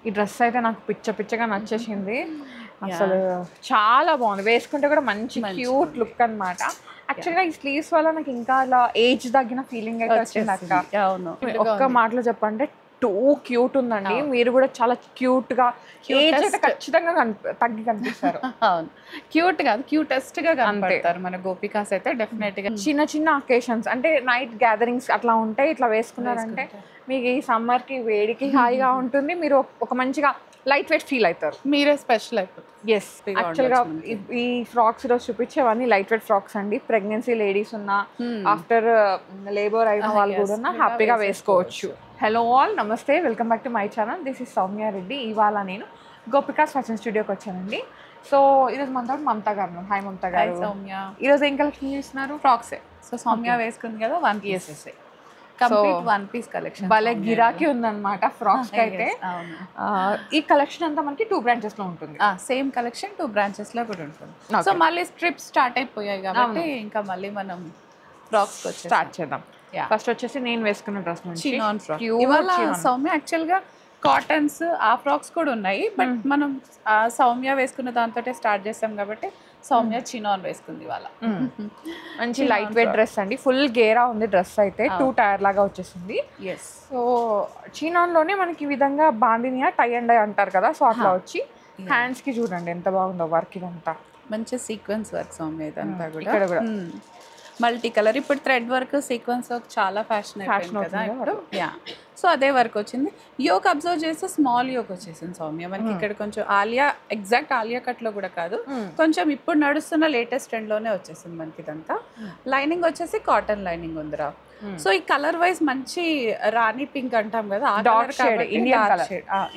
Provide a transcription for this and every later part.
ఈ డ్రెస్ అయితే నాకు పిచ్చగా నచ్చేసింది. అసలు చాలా బాగుంది, వేసుకుంటే కూడా మంచి క్యూట్ లుక్ అనమాట. యాక్చువల్గా ఈ స్లీవ్స్ వల్ల నాకు ఇంకా అలా ఏజ్ తగ్గిన ఫీలింగ్ అయితే వచ్చింది అక్క. ఒక్క మాటలో చెప్పంటే టూ క్యూట్ ఉందండి. మీరు కూడా చాలా క్యూట్ గా, ఏజ్ అయితే ఖచ్చితంగా తగ్గి కనిపిస్తారు. అవును, క్యూట్ కాదు క్యూటెస్ట్ గా కనపడతారు మన గోపికాస్ అయితే డెఫినెట్ గా. చిన్న అకేషన్స్ అంటే నైట్ గ్యాదరింగ్స్ అట్లా ఉంటాయి, ఇట్లా వేసుకున్నారంటే మీకు ఈ సమ్మర్ కి వేడికి హాయిగా ఉంటుంది. మీరు ఒక మంచిగా లైట్ వెయిట్ ఫీల్ అవుతారు, మీరే స్పెషల్ అయిపోతుంది. ఎస్, యాక్చువల్గా ఈ ఫ్రాక్స్ ఈరోజు చూపించేవన్నీ లైట్ వెయిట్ ఫ్రాక్స్ అండి. ప్రెగ్నెన్సీ లేడీస్ ఉన్నా, ఆఫ్టర్ లేబర్ అయిన వాళ్ళు కూడా హ్యాపీగా వేసుకోవచ్చు. హలో ఆల్, నమస్తే, welcome back to my channel. This is Soumya Reddy. ఇవాళ నేను గోపికాస్ ఫ్యాషన్ స్టూడియోకి వచ్చానండి. సో ఈరోజు మనతో మమతా గారు. హాయ్ మమతా గారు. సౌమ్య, ఈరోజు ఏం కలెక్షన్ చేస్తున్నారు? ఫ్రాక్సే. సో సౌమ్య వేసుకుంది కదా, one piece complete one piece collection. భలే గిరాకీ ఉందన్నమాట ఫ్రాక్స్ అయితే. ఈ కలెక్షన్ అంతా మనకి 2 బ్రాంచెస్ లో ఉంటుంది. సేమ్ కలెక్షన్ 2 బ్రాంచెస్ లో కూడా ఉంటుంది. సో మళ్ళీ స్ట్రిప్స్ స్టార్ట్ అయిపోయాయి కాబట్టి ఇంకా మళ్ళీ మనం ఫ్రాక్స్ స్టార్ట్ చేద్దాం. ఫస్ట్ వచ్చేసి నేను వేసుకున్న డ్రెస్ నుంచి చినాన్ ఫ్రాక్. ఇవాళ సౌమ్య యాక్చువల్ గా కాటన్స్ ఆ ఫ్రాక్స్ కూడా ఉన్నాయి, బట్ మనం సౌమ్య వేసుకున్న దాంతో స్టార్ట్ చేస్తాం కాబట్టి సౌమ్య చినాన్ వేసుకుంది ఇవాళ. మంచి లైట్ వెయిట్ డ్రెస్ అండి, ఫుల్ గేరా ఉంది డ్రెస్ అయితే. 2 టైర్ లాగా వచ్చేసింది. సో చినాన్ లోనే మనకి ఈ విధంగా బాందినియా టై అండ్ డై అంటారు కదా, సో అట్లా వచ్చి హ్యాండ్స్ కి చూడండి ఎంత బాగుందో వర్క్. ఇదంతా మంచి సీక్వెన్స్ వర్క్ సౌమ్య ఇదంతా కూడా. ఇక్కడ కూడా మల్టీ కలర్, ఇప్పుడు థ్రెడ్ వర్క్ సీక్వెన్స్ వర్క్ చాలా ఫ్యాషన్ అయిపోయింది కదా ఇప్పుడు. సో అదే వర్క్ వచ్చింది. యోక్ అబ్జర్వ్ చేస్తే స్మాల్ యోక్ వచ్చేసింది సౌమ్య మనకి. ఇక్కడ కొంచెం ఆలియా, ఎగ్జాక్ట్ ఆలియా కట్ లో కూడా కాదు, కొంచెం ఇప్పుడు నడుస్తున్న లేటెస్ట్ ట్రెండ్ లోనే వచ్చేసింది మనకి ఇదంతా. లైనింగ్ వచ్చేసి కాటన్ లైనింగ్ ఉందిరా. సో ఈ కలర్ వైజ్ మంచి రాణి పింక్ అంటాం కదా,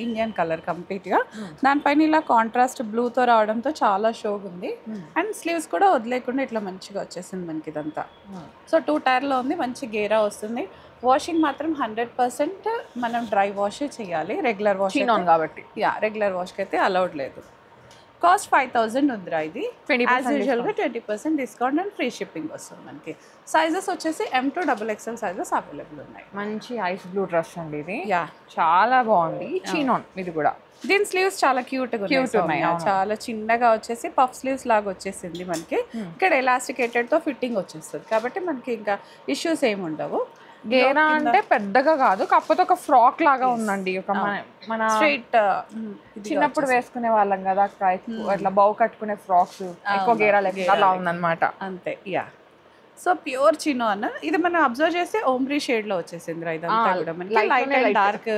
ఇండియన్ కలర్ కంప్లీట్ గా. దానిపైన ఇలా కాంట్రాస్ట్ బ్లూ తో రావడంతో చాలా షోగా ఉంది. అండ్ స్లీవ్స్ కూడా వదిలేకుండా ఇట్లా మంచిగా వచ్చేసింది మనకి ఇదంతా. సో 2 టైర్ లో ఉంది, మంచి గేరా వస్తుంది. వాషింగ్ మాత్రం 100% మనం డ్రై వాష్ చేయాలి. రెగ్యులర్ వాష్ కాబట్టి రెగ్యులర్ వాష్కి అయితే అలౌడ్ లేదు. కాస్ట్ 5000 ఉందిరా. ఇది యాజ్ యూజువల్గా 20% డిస్కౌంట్ అండ్ ఫ్రీ షిప్పింగ్ వస్తుంది మనకి. సైజెస్ వచ్చేసి M to XXL sizes available ఉన్నాయి. మంచి ఐస్ బ్లూ డ్రెస్ అండి ఇది, చాలా బాగుంది. చినాన్ ఇది కూడా. దీని స్లీవ్స్ చాలా క్యూట్ ఉన్నాయి, చాలా చిన్నగా వచ్చేసి పఫ్ స్లీవ్స్ లాగా వచ్చేసింది మనకి. ఇక్కడ ఎలాస్టికేటెడ్ తో ఫిట్టింగ్ వచ్చేస్తుంది కాబట్టి మనకి ఇంకా ఇష్యూస్ ఏమి ఉండవు. గేరా అంటే పెద్దగా కాదు, కాకపోతే ఒక ఫ్రాక్ లాగా ఉందండి. ఒక మన స్ట్రైట్ చిన్నప్పుడు వేసుకునే వాళ్ళం కదా అట్లా బౌ కట్టుకునే ఫ్రాక్స్, ఎక్కువ గేరా లేకుండా అలా ఉందన్నమాట అంతే. So pure chinon. ఇది మనం అబ్జర్వ్ చేస్తే ఓమ్రీ షేడ్ లో వచ్చేసింది ఇదంతా కూడా మనకి. లైట్ అండ్ డార్క్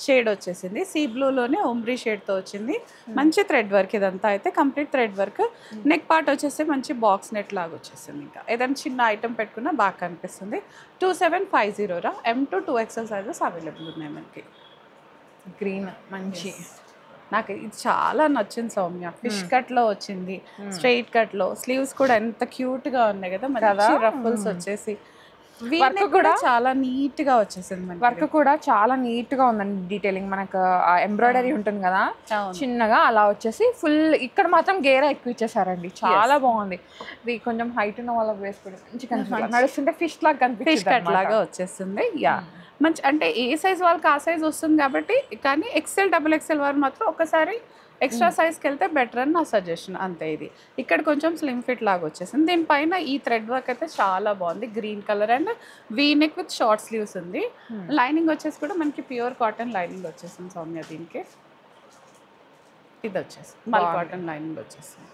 షేడ్ వచ్చేసింది. సీ బ్లూలోనే ఓమ్రీ షేడ్తో వచ్చింది. మంచి థ్రెడ్ వర్క్ ఇదంతా అయితే, complete thread work. Neck part వచ్చేసి మంచి బాక్స్ నెట్ లాగా వచ్చేసింది. ఇంకా ఏదైనా చిన్న ఐటమ్ పెట్టుకున్నా బాగా కనిపిస్తుంది. 2750 రా. M to 2XL sizes available ఉన్నాయి మనకి. గ్రీన్ మంచి, నాకు ఇది చాలా నచ్చింది సౌమ్య. ఫిష్ కట్ లో వచ్చింది, స్ట్రైట్ కట్ లో. స్లీవ్స్ కూడా ఎంత క్యూట్ గా ఉన్నాయి కదా, మంచి రఫుల్స్ వచ్చేసి. వర్క్ కూడా చాలా నీట్ గా వచ్చేసింది. వర్క్ కూడా చాలా నీట్ గా ఉందండి. డీటెయిలింగ్ మనకు ఎంబ్రాయిడరీ ఉంటుంది కదా చిన్నగా, అలా వచ్చేసి ఫుల్. ఇక్కడ మాత్రం గేరా ఎక్కువ ఇచ్చేసారండి, చాలా బాగుంది. ఇది కొంచెం హైట్ ఉన్న వాళ్ళకి వేసుకుంటే మంచి కనిపిస్తుంది, నడుస్తుంటే ఫిష్ లాగా కనిపిస్తుంది, ఫిష్ కట్ లాగా వచ్చేస్తుంది. మంచి అంటే ఏ సైజ్ వాళ్ళకి ఆ సైజ్ వస్తుంది కాబట్టి. కానీ XL XXL వారు మాత్రం ఒకసారి ఎక్స్ట్రా సైజ్కి వెళ్తే బెటర్ అని నా సజెషన్ అంతే. ఇది ఇక్కడ కొంచెం స్లిమ్ ఫిట్ లాగా వచ్చేసింది. దీనిపైన ఈ థ్రెడ్ వర్క్ అయితే చాలా బాగుంది, green colour and V neck with short sleeves ఉంది. లైనింగ్ వచ్చేసి కూడా మనకి ప్యూర్ కాటన్ లైనింగ్ వచ్చేసింది సౌమ్య. దీనికి ఇది వచ్చేసి మల్ కాటన్ లైనింగ్ వచ్చేసింది.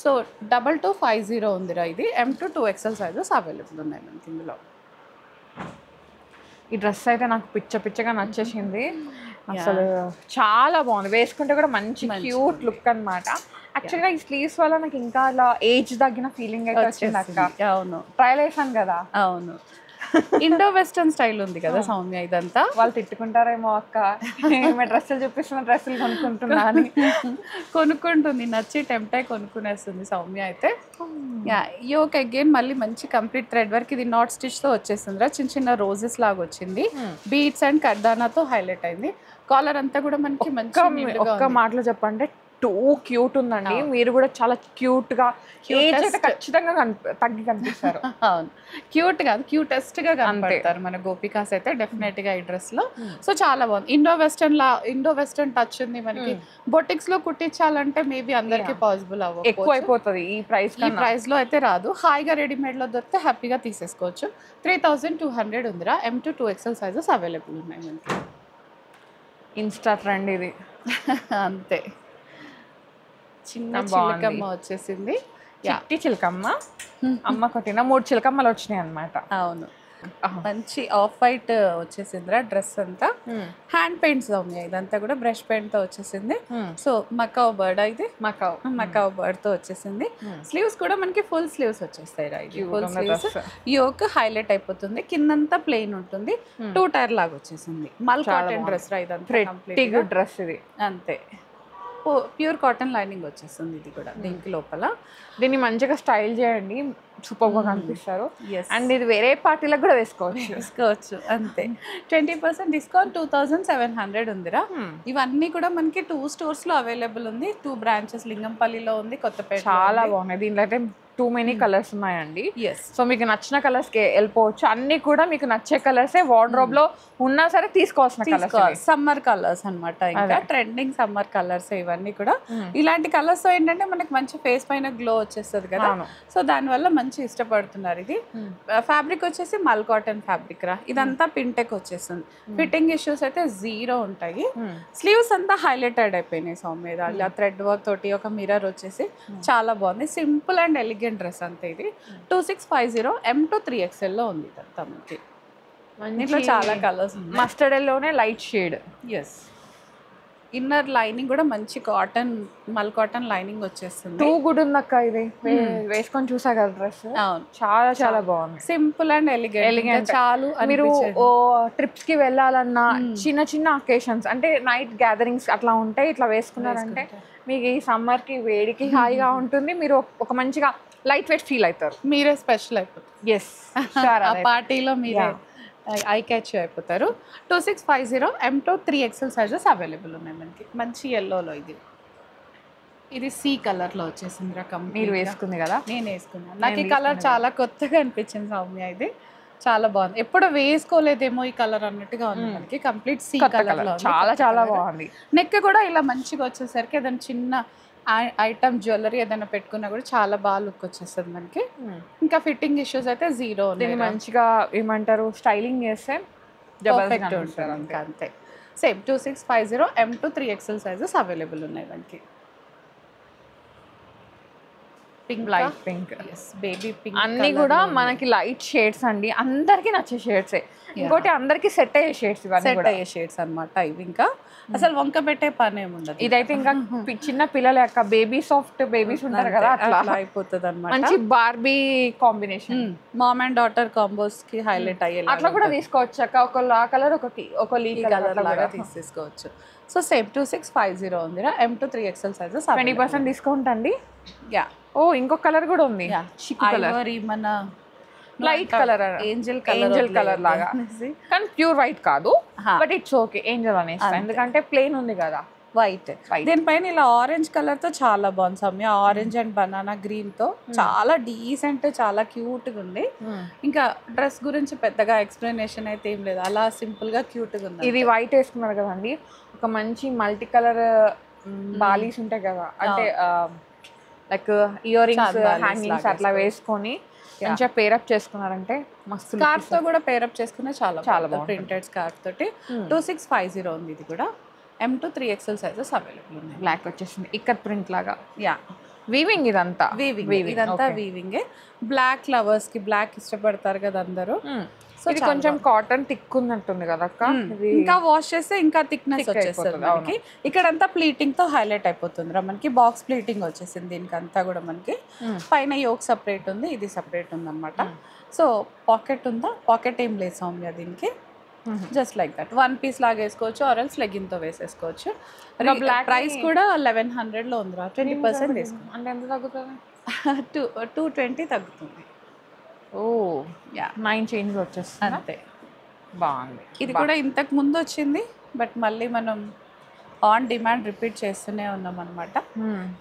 సో 2250 ఉందిరా. ఇది M to 2XL sizes available ఉన్నాయి మనకి ఇందులో. ఈ డ్రెస్ అయితే నాకు పిచ్చగా నచ్చేసింది, అసలు చాలా బాగుంది, వేసుకుంటే కూడా మంచి క్యూట్ లుక్ అనమాట. యాక్చువల్గా ఈ స్లీవ్స్ వల్ల నాకు ఇంకా అలా ఏజ్ తగ్గిన ఫీలింగ్ అయితే వచ్చింది అక్క. అవును, ట్రయల్ వేసాను కదా. అవును, ఇండో వెస్టర్న్ స్టైల్ ఉంది కదా సౌమ్య ఇదంతా. వాళ్ళు తిట్టుకుంటారేమో అక్క, డ్రెస్సులు చూపిస్తున్న డ్రెస్సులు కొనుక్కుంటున్నా అని. కొనుక్కుంటుంది, నచ్చి టెంప్ట్ కొనుక్కునేస్తుంది సౌమ్య అయితే. యోక్ అగైన్ మళ్ళీ మంచి కంప్లీట్ థ్రెడ్ వర్క్. ఇది నాట్ స్టిచ్ తో వచ్చేసిందిరా, చిన్న చిన్న రోజెస్ లాగా వచ్చింది. బీట్స్ అండ్ కర్దానాతో హైలైట్ అయింది. కాలర్ అంతా కూడా మనకి మంచి. ఒక్క మాటలో చెప్పంటే టూ క్యూట్ ఉందండి. మీరు కూడా చాలా క్యూట్ గా ఏజ్ అయితే ఖచ్చితంగా తగ్గి కనిపిస్తారు. అవును, క్యూట్ కాదు క్యూటెస్ట్ గా కనపడతారు మన గోపికాస్ అయితే డెఫినెట్ గా ఈ డ్రెస్ లో. సో చాలా బాగుంది. ఇండో వెస్టర్న్ టచ్ ఉంది మనకి. బొటిక్స్ లో కుట్టించాలంటే మేబీ అందరికి పాసిబుల్ ఎక్కువ అయిపోతుంది ఈ ప్రైస్ లో అయితే రాదు. హాయిగా రెడీమేడ్ లో దొరికితే హ్యాపీగా తీసేసుకోవచ్చు. 3200 ఉందిరా. M to 2XL sizes available ఉన్నాయి మనకి. ఇన్స్టా ట్రెండ్ ఇది. అంతే, చిన్న చిలకమ్మ వచ్చేసింది. చిట్టి చిలకమ్మ అమ్మ కొట్టిన 3 చిలకమ్మలు వచ్చినాయి అన్నమాట. అవును, మంచి ఆఫ్ వైట్ వచ్చేసిందిరా డ్రెస్ అంతా. హ్యాండ్ పెయింట్స్ ఉన్నాయి, ఇదంతా కూడా బ్రష్ పెయింట్ తో వచ్చేసింది. సో మకావ్ బర్డ్ అయితే మకావ్ బర్డ్ తో వచ్చేసింది. స్లీవ్స్ కూడా మనకి ఫుల్ స్లీవ్స్ వచ్చేస్తాయి రా. ఇది ఫుల్ స్లీవ్స్, యోక్ హైలైట్ అయిపోతుంది, కిందంతా ప్లెయిన్ ఉంటుంది. 2 టైర్ లాగా వచ్చేసింది. మల్ కాటన్ డ్రెస్ రా ఇదంతా కంప్లీట్ డ్రెస్ ఇది. అంతే, ప్యూర్ కాటన్ లైనింగ్ వచ్చేస్తుంది ఇది కూడా దీనికి లోపల. దీన్ని మంచిగా స్టైల్ చేయండి, సూపర్ గా కనిపిస్తారు. అండ్ ఇది వేరే పార్టీలకు కూడా వేసుకోవచ్చు. అంతే. 20% డిస్కౌంట్ 2700 ఉందిరా. ఇవన్నీ కూడా మనకి 2 స్టోర్స్ లో అవైలబుల్ ఉంది. 2 బ్రాంచెస్, లింగంపల్లిలో ఉంది, కొత్తపేట. చాలా బాగున్నాయి. దీంట్లో అయితే టూ మెనీ కలర్స్ ఉన్నాయండి. సో మీకు నచ్చిన కలర్స్ కి వెళ్ళిపోవచ్చు. అన్ని కూడా మీకు నచ్చే కలర్సే వార్డ్రోబ్ లో ఉన్నా సరే తీసుకోవాల్సిన కలర్స్, సమ్మర్ కలర్స్ అన్నమాట. ఇంకా ట్రెండింగ్ సమ్మర్ కలర్స్ ఇవన్నీ కూడా. ఇలాంటి కలర్స్ ఏంటంటే మనకి మంచి ఫేస్ పైన గ్లో వచ్చేస్తుంది కదా. సో దానివల్ల మంచి ఇష్టపడుతున్నారు. ఇది ఫ్యాబ్రిక్ వచ్చేసి మల్ కాటన్ ఫ్యాబ్రిక్ రా. ఇదంతా పింటెక్ వచ్చేస్తుంది. ఫిట్టింగ్ ఇష్యూస్ అయితే 0 ఉంటాయి. స్లీవ్స్ అంతా హైలైటెడ్ అయిపోయినాయి సౌమ్య. అలా థ్రెడ్ వర్క్ తోటి ఒక మిర్రర్ వచ్చేసి చాలా బాగుంది. సింపుల్ అండ్ ఎలిగెంట్ డ్రెస్ అంతే. ఇది 2650 M to 3XL లో ఉంది ఇదంతా మనకి. ఇంట్లో చాలా కలర్స్ ఉన్నాయి. మస్టర్డ్ ఎల్లోనే light shade. Yes, inner lining కూడా మంచి కాటన్, మల్ కాటన్ లైనింగ్ వచ్చేస్తుంది. టూ గుడ్ ఉంది అక్క. ఇది వేసుకొని చూసా కదా డ్రెస్. అవును, చాలా చాలా బాగుంది. Simple and elegant. చాలు మీరు ట్రిప్స్ కి వెళ్ళాలన్నా, చిన్న చిన్న అకేషన్స్ అంటే నైట్ గ్యాదరింగ్స్ అట్లా ఉంటే ఇట్లా వేసుకున్నారంటే మీకు ఈ సమ్మర్ కి వేడికి హాయిగా ఉంటుంది. మీరు ఒక మంచిగా లైట్ వెయిట్ ఫీల్ అవుతారు. మీరే స్పెషల్ అయిపోతారు. ఎస్, ఆ పార్టీలో మీరే ఐ క్యాచ్ అయిపోతారు. 2650 M to 3XL sizes available ఉన్నాయి మనకి. మంచి ఎల్లోలో ఇది సి కలర్ లో వచ్చేసింది రకం. మీరు వేసుకుంది కదా, నేను వేసుకున్నాను. నాకు ఈ కలర్ చాలా కొత్తగా అనిపించింది సౌమ్య. ఇది చాలా బాగుంది. ఎప్పుడు వేసుకోలేదేమో ఈ కలర్ అన్నట్టుగా ఉంది మనకి. కంప్లీట్ సి కలర్ లో చాలా చాలా బాగుంది. నెక్ కూడా ఇలా మంచిగా వచ్చేసరికి ఏదైనా చిన్న ఐటమ్ జ్యువెలరీ ఏదైనా పెట్టుకున్నా కూడా చాలా బాగా లుక్ వచ్చేస్తుంది మనకి. ఇంకా ఫిట్టింగ్ ఇష్యూస్ అయితే 0 ఉంది. మంచిగా ఏమంటారు స్టైలింగ్ చేస్తే పర్ఫెక్ట్ ఉంటుంది ఇంకా. అంతే. Same 2650 M to 3XL sizes available ఉన్నాయి మనకి. Pink, light pink, baby pink, అన్ని కూడా మనకి లైట్ షేడ్స్ అండి. అందరికి నచ్చే షేడ్సే. ఇంకోటి అందరికి సెట్ అయ్యే షేడ్స్, సెట్ అయ్యే షేడ్స్ అనమాట ఇవి. ఇంకా అసలు వంక పెట్టే పని ఏముండదు. ఇదైతే ఇంకా చిన్న పిల్లల యొక్క బేబీ సాఫ్ట్ బేబీస్ ఉంటారు కదా, అట్లా అయిపోతుంది అనమాట. మంచి Barbie combination, mom and daughter combos కి హైలైట్ అయ్యే అట్లా కూడా తీసుకోవచ్చు అక్క. ఒక ఆ కలర్, ఒక లీ కలర్ లాగా తీసేసుకోవచ్చు. సో సేమ్ 2650 ఉందిరా. M to 3XL sizes 20% discount అండి. యా. ఓ ఇంకొక కలర్ కూడా ఉంది, మన లైట్ కలర్, ఏంజల్ కలర్ లాగా. కానీ ప్యూర్ వైట్ కాదు, బట్ ఇట్స్ ఓకే. ఏంజల్ అనేసి ఎందుకంటే ప్లెయిన్ ఉంది కదా వైట్. దీనిపైన ఇలా ఆరెంజ్ కలర్ తో చాలా బాగుంది Soumya. Orange and banana green తో చాలా డీసెంట్, చాలా క్యూట్ గా ఉంది. ఇంకా డ్రెస్ గురించి పెద్దగా ఎక్స్ప్లెనేషన్ అయితే ఏం లేదు, అలా సింపుల్ గా క్యూట్ గా ఉంది. ఇది వైట్ వేసుకున్నారు కదండి, ఒక మంచి మల్టీ కలర్ బాలీస్ ఉంటాయి కదా, అంటే లైక్ ఇయర్ రింగ్స్, హ్యాంగింగ్స్ అట్లా వేసుకొని మంచిగా పేరప్ చేసుకున్నారంటే మస్తు. స్కార్ఫ్ తో కూడా పేరప్ చేసుకునే చాలా బాగుంది. ప్రింటెడ్ స్కార్ఫ్ తోటి 2650 ఉంది. ఇది కూడా M to 3XL sizes available ఉన్నాయి. బ్లాక్ వచ్చేసింది, ఇక్కత్ ప్రింట్ లాగా. యా, వీవింగ్ ఇదంతా. ఇదంతా వీవింగ్. బ్లాక్ లవర్స్ కి బ్లాక్ ఇష్టపడతారు కదా అందరూ. సో ఇది కొంచెం కాటన్ థిక్ ఉన్నట్టుంది కదా అక్క. ఇంకా వాష్ చేస్తే ఇంకా థిక్నెస్ వచ్చేస్తుంది మనకి. ఇక్కడంతా ప్లీటింగ్ తో హైలైట్ అయిపోతుంది రా మనకి. బాక్స్ ప్లీటింగ్ వచ్చేసింది దీనికి అంతా కూడా మనకి. పైన యోక్ సపరేట్ ఉంది, ఇది సపరేట్ ఉంది అనమాట. సో పాకెట్ ఉందా? పాకెట్ ఏం లేదు సౌమ్య దీనికి. జస్ట్ లైక్ దట్ 1 పీస్ లాగా వేసుకోవచ్చు, ఆర్ఎల్స్ లెగిన్ తో వేసేసుకోవచ్చు. ప్రైస్ కూడా 1100 లో ఉందిరా. 20% డిస్కౌంట్. అంటే ఎంత తగ్గుతుంది? 220 తగ్గుతుంది. ఓ యా, 9 చేంజ్ వచ్చేస్తుంది. అంతే, బాగుంది. ఇది కూడా ఇంతకు ముందు వచ్చింది, బట్ మళ్ళీ మనం ఆన్ డిమాండ్ రిపీట్ చేస్తూనే ఉన్నాం అనమాట.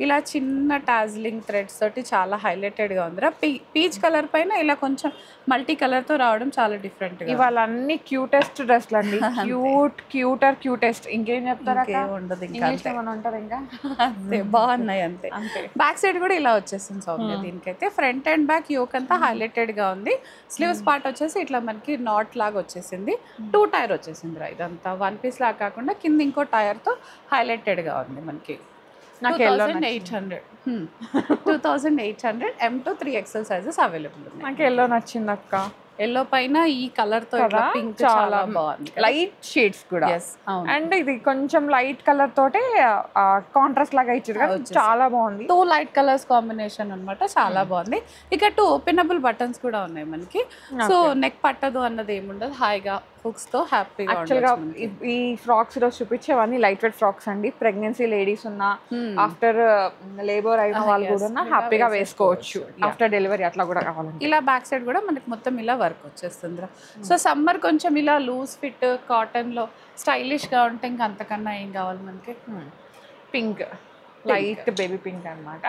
ఇలా చిన్న టాజిలింగ్ థ్రెడ్స్ తోటి చాలా హైలైటెడ్గా ఉందిరా. పీచ్ కలర్ పైన ఇలా కొంచెం మల్టీ కలర్తో రావడం చాలా డిఫరెంట్గా. ఇవాళ అన్ని క్యూటెస్ట్ డ్రెస్లు అండి. క్యూటెస్ట్ ఇంకేం చెప్తారా? ఉండదు ఇంకా ఉంటారు ఇంకా అంతే, బాగున్నాయి అంతే. బ్యాక్ సైడ్ కూడా ఇలా వచ్చేసింది సౌమ్య. దీనికైతే ఫ్రంట్ అండ్ బ్యాక్ యోక్ అంతా హైలైటెడ్గా ఉంది. స్లీవ్స్ పార్ట్ వచ్చేసి ఇట్లా మనకి నాట్ లాగా వచ్చేసింది. 2 టైర్ వచ్చేసింది రా. ఇదంతా 1 పీస్ లాగా కాకుండా కింద ఇంకో టైర్తో హైలైటెడ్గా ఉంది మనకి. 2800 M to 3XL sizes available ఉన్నాయి. నాకు ఎల్లో నచ్చింది అక్క. ఎల్లో పైన ఈ కలర్ తో పింక్ చాలా బాగుంది. లైట్ షేడ్స్ కూడా. అండ్ ఇది కొంచెం లైట్ కలర్ తోటే కాంట్రాస్ట్ లాగా ఇచ్చారు కదా, చాలా బాగుంది. 2 లైట్ కలర్స్ కాంబినేషన్ అన్నమాట, చాలా బాగుంది. ఇక 2 ఓపెనబుల్ బటన్స్ కూడా ఉన్నాయి మనకి. సో నెక్ పట్టదు అన్నది ఏముండదు, హాయిగా హుక్స్ తో హ్యాపీగా. యాక్చువల్గా ఈ ఫ్రాక్స్ ఈరోజు చూపించేవన్నీ లైట్ వెయిట్ ఫ్రాక్స్ అండి. ప్రెగ్నెన్సీ లేడీస్ ఉన్నా, ఆఫ్టర్ లేబర్ అయిన వాళ్ళు కూడా హ్యాపీగా వేసుకోవచ్చు. ఆఫ్టర్ డెలివరీ అట్లా కూడా కావాలండి. ఇలా బ్యాక్ సైడ్ కూడా మనకి మొత్తం ఇలా వర్క్ వచ్చేస్తుంది. సో సమ్మర్ కొంచెం ఇలా లూజ్ ఫిట్ కాటన్ లో స్టైలిష్ గా ఉంటే ఇంకా అంతకన్నా ఏం కావాలి మనకి. పింక్, లైట్ బేబీ పింక్ అన్నమాట.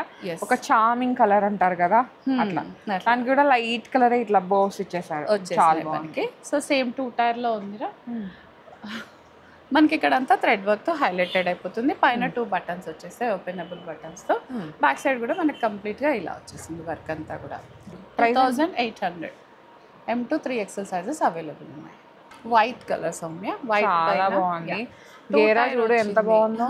ఒక చార్మింగ్ కలర్ అంటారు కదా అట్లా, దానికి కూడా లైట్ కలర్ ఇట్లా బోస్ ఇచ్చేసారు, చాలా బాగుంది. సో సేమ్ 2 టైర్ లో ఉందిరా. మనకి ఇక్కడ అంతా థ్రెడ్ వర్క్ తో హైలైటెడ్ అయిపోతుంది. పైన 2 బటన్స్ వచ్చేస్తాయి, ఓపెనబుల్ బటన్స్ తో. బ్యాక్ సైడ్ కూడా మనకి కంప్లీట్ గా ఇలా వచ్చేసింది వర్క్ అంతా కూడా. 3800 M to 3XL sizes available ఉన్నాయి. వైట్ కలర్ సౌమ్య, వైట్ చాలా బాగుంది. గేరా చూడు ఎంత బాగుందో.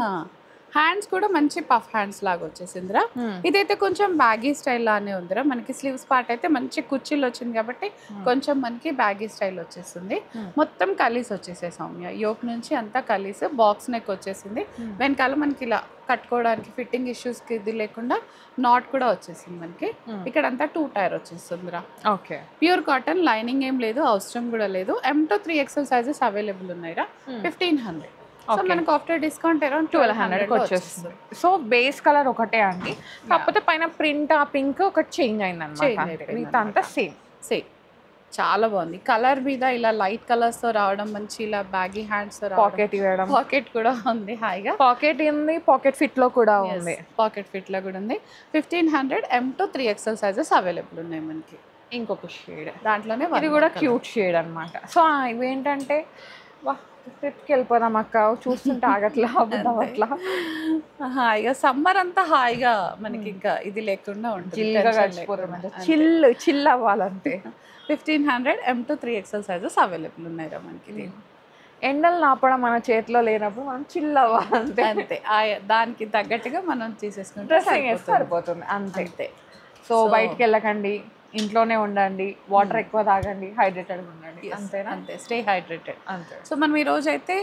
హ్యాండ్స్ కూడా మంచి పఫ్ హ్యాండ్స్ లాగా వచ్చేసిందిరా. ఇదైతే కొంచెం బ్యాగీ స్టైల్ లానే ఉందిరా. మనకి స్లీవ్స్ పార్ట్ అయితే మంచి కుర్చీలు వచ్చింది కాబట్టి కొంచెం మనకి బ్యాగీ స్టైల్ వచ్చేసింది. మొత్తం కలీస్ వచ్చేసే సౌమ్య, యోక్ నుంచి అంతా కలీస్, బాక్స్ నెక్ వచ్చేసింది. వెనకాల మనకి ఇలా కట్టుకోవడానికి ఫిట్టింగ్ ఇష్యూస్ కి ఇది లేకుండా నాట్ కూడా వచ్చేసింది మనకి. ఇక్కడ అంతా 2 టైర్ వచ్చేస్తుందిరా. ఓకే, ప్యూర్ కాటన్, లైనింగ్ ఏం లేదు, అవసరం కూడా లేదు. M to 3XL sizes available ఉన్నాయిరా. 1500. సో మనకు ఆఫ్టర్ డిస్కౌంట్ అరౌండ్ 1200 వచ్చేస్తుంది. సో బేస్ కలర్ ఒకటే అండి, కాకపోతే పైన ప్రింట్ ఆ పింక్ ఒకటి చేంజ్ అయింది అన్నమాట. మిగతా అంతా సేమ్. చాలా బాగుంది. కలర్ మీద ఇలా లైట్ కలర్స్ తో రావడం, మంచి ఇలా బ్యాగీ హ్యాండ్స్ తో పాకెట్ ఇవ్వడం, పాకెట్ కూడా ఉంది హాయిగా. పాకెట్ ఉంది, పాకెట్ ఫిట్ లో కూడా ఉంది, పాకెట్ ఫిట్ లో కూడా ఉంది. 1500 M to 3XL sizes available ఉన్నాయి మనకి. ఇంకొక షేడ్ దాంట్లోనే ఇది కూడా క్యూట్ షేడ్ అన్నమాట. సో ఇవేంటంటే ట్రిప్కి వెళ్ళిపోదాం అక్క, చూస్తుంటే ఆగట్లా అట్లా హాయిగా. సమ్మర్ అంతా హాయిగా మనకి ఇంకా ఇది లేకుండా ఉంటుంది, చిల్ అవ్వాలంటే. 1500 M to 3XL sizes available ఉన్నాయి రా మనకి. ఎండలు నాపడం మన చేతిలో లేనప్పుడు మనం చిల్ అవ్వాలంటే అంతే, దానికి తగ్గట్టుగా మనం తీసేసుకుంటే డ్రెస్సింగ్ సరిపోతుంది అంతే. సో బయటికి వెళ్ళకండి, ఇంట్లోనే ఉండండి, వాటర్ ఎక్కువ తాగండి, హైడ్రేటెడ్ ఉండండి, అంతేనా? అంతే, స్టే హైడ్రేటెడ్ అంతే. సో మనం ఈ రోజు అయితే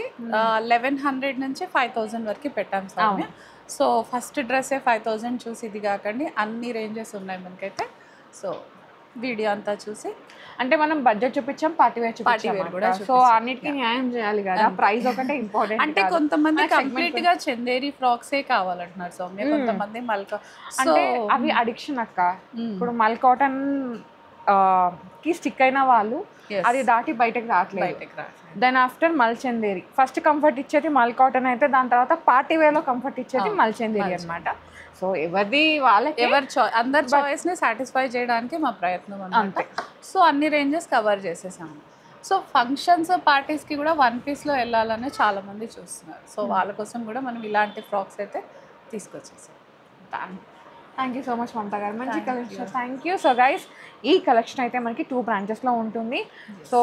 1100 నుంచి 5000 వరకు పెట్టాం సార్. సో ఫస్ట్ డ్రెస్సే 5000 చూసి ఇది కాకండి, అన్ని రేంజెస్ ఉన్నాయి మనకైతే. సో వీడియో అంతా చూసి, అంటే మనం బడ్జెట్ చూపించాం, పార్టీ వేర్ కూడా, సో అన్నిటికీ న్యాయం చేయాలి కదా, ప్రైస్ ఒకటే ఇంపార్టెంట్. అంటే కొంతమంది కంప్లీట్ గా చందేరి ఫ్రాక్సే కావాలంటున్నారు సౌమ్య, కొంతమంది మల్కా, అంటే అవి అడిక్షన్ అక్క. ఇప్పుడు మల్ కాటన్ కి స్టిక్ అయిన వాళ్ళు అది దాటి బయటకు రావట్లేదు. దెన్ ఆఫ్టర్ మల్ చందేరి, ఫస్ట్ కంఫర్ట్ ఇచ్చేది మల్ కాటన్ అయితే, దాని తర్వాత పార్టీ వేర్ లో కంఫర్ట్ ఇచ్చేది మల్ చందేరి అనమాట. సో ఎవరిది వాళ్ళకి, అందరి చాయిస్ ని సాటిస్ఫై చేయడానికి మా ప్రయత్నం అంతే. సో అన్ని రేంజెస్ కవర్ చేసేసాము. సో ఫంక్షన్స్ పార్టీస్కి కూడా 1 పీస్లో వెళ్ళాలని చాలామంది చూస్తున్నారు. సో వాళ్ళ కోసం కూడా మనం ఇలాంటి ఫ్రాక్స్ అయితే తీసుకొచ్చేసాం. థ్యాంక్ యూ సో మచ్ మమత గారు, మంచి collection. Thank you. So guys, ఈ కలెక్షన్ అయితే మనకి 2 బ్రాంచెస్లో ఉంటుంది. సో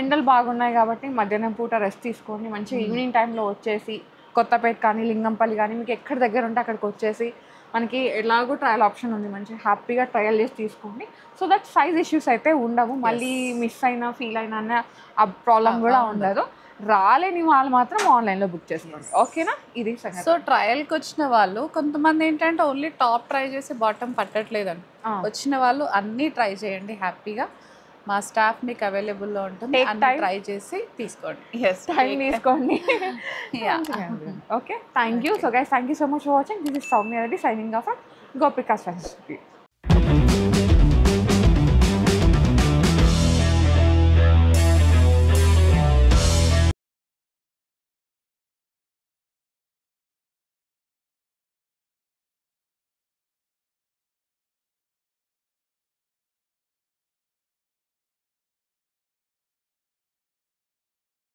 ఎండలు బాగున్నాయి కాబట్టి మధ్యాహ్నం పూట రెస్ట్ తీసుకొని మంచి ఈవినింగ్ టైంలో వచ్చేసి కొత్తపేట కానీ లింగంపల్లి కానీ మీకు ఎక్కడ దగ్గర ఉంటే అక్కడికి వచ్చేసి, మనకి ఎలాగో ట్రయల్ ఆప్షన్ ఉంది, మంచి హ్యాపీగా ట్రయల్ చేసి తీసుకోండి. సో దట్ సైజ్ ఇష్యూస్ అయితే ఉండవు, మళ్ళీ మిస్ అయినా ఫీల్ అయినా అన్న ఆ ప్రాబ్లం కూడా ఉండదు. రాలేని వాళ్ళు మాత్రం ఆన్లైన్లో బుక్ చేసుకోండి, ఓకేనా? ఇది సంగతి. సో ట్రయల్కి వచ్చిన వాళ్ళు కొంతమంది ఏంటంటే ఓన్లీ టాప్ ట్రై చేసి బాటమ్ పట్టట్లేదండి. వచ్చిన వాళ్ళు అన్నీ ట్రై చేయండి హ్యాపీగా. మా స్టాఫ్ మీకు అవైలబుల్లో ఉంటుంది, ట్రై చేసి తీసుకోండి. టైం తీసుకోండి. Okay, thank you. So guys, thank you so much for watching. This is Soumya Reddy signing off Gopika fans.